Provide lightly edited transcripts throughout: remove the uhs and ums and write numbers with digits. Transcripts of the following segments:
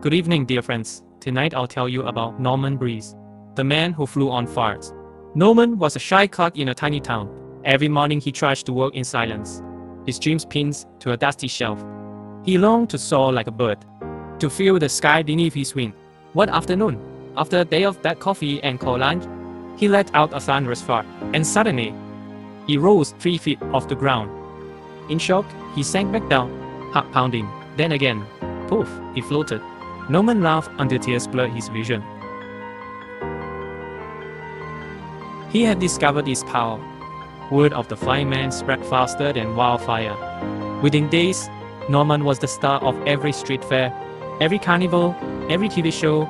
Good evening, dear friends. Tonight I'll tell you about Norman Breeze, the man who flew on farts. Norman was a shy clerk in a tiny town. Every morning he trudged to work in silence, his dreams pinned to a dusty shelf. He longed to soar like a bird, to feel the sky beneath his wing. One afternoon, after a day of bad coffee and cold lunch, he let out a thunderous fart, and suddenly, he rose 3 feet off the ground. In shock, he sank back down, heart pounding. Then again, poof, he floated. Norman laughed until tears blurred his vision. He had discovered his power. Word of the flying man spread faster than wildfire. Within days, Norman was the star of every street fair, every carnival, every TV show.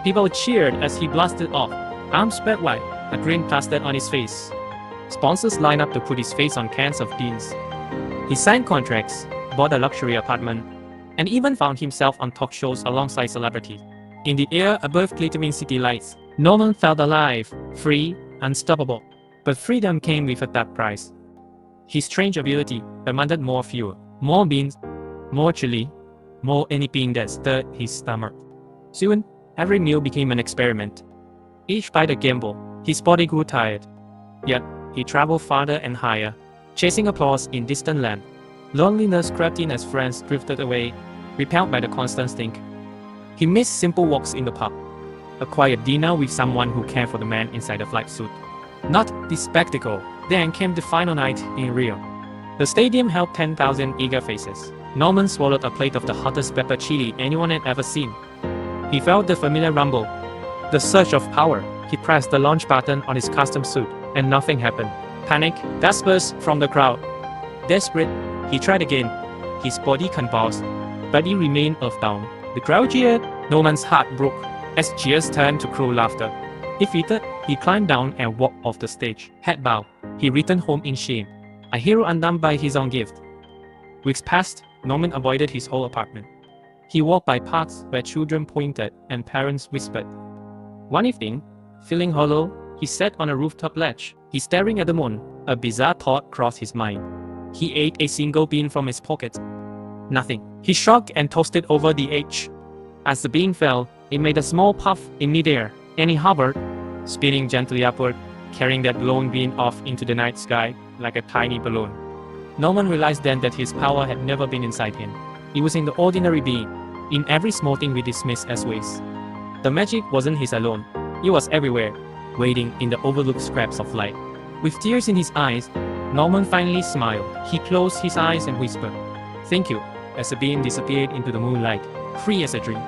People cheered as he blasted off, arms spread wide, a grin plastered on his face. Sponsors lined up to put his face on cans of beans. He signed contracts, bought a luxury apartment, and even found himself on talk shows alongside celebrities. In the air above glittering city lights, Norman felt alive, free, unstoppable. But freedom came with a dark price. His strange ability demanded more fuel, more beans, more chili, more anything that stirred his stomach. Soon, every meal became an experiment. Each bite a gamble, his body grew tired. Yet, he traveled farther and higher, chasing applause in distant land. Loneliness crept in as friends drifted away, repelled by the constant stink. He missed simple walks in the park, a quiet dinner with someone who cared for the man inside the flight suit. Not the spectacle. Then came the final night in Rio. The stadium held 10,000 eager faces. Norman swallowed a plate of the hottest pepper chili anyone had ever seen. He felt the familiar rumble, the surge of power. He pressed the launch button on his custom suit, and nothing happened. Panic, gaspers from the crowd. Desperate, he tried again. His body convulsed, but he remained earthbound. The crowd cheered. Norman's heart broke as cheers turned to cruel laughter. Defeated, he climbed down and walked off the stage. Head bowed, he returned home in shame, a hero undone by his own gift. Weeks passed. Norman avoided his whole apartment. He walked by paths where children pointed and parents whispered. One evening, feeling hollow, he sat on a rooftop ledge. He's staring at the moon. A bizarre thought crossed his mind. He ate a single bean from his pocket. Nothing. He shook and tossed it over the edge. As the bean fell, it made a small puff in midair, and he hovered, spinning gently upward, carrying that glowing bean off into the night sky like a tiny balloon. Norman realized then that his power had never been inside him. It was in the ordinary being, in every small thing we dismiss as waste. The magic wasn't his alone. It was everywhere, waiting in the overlooked scraps of light. With tears in his eyes, Norman finally smiled. He closed his eyes and whispered, "Thank you," as the beam disappeared into the moonlight, free as a dream.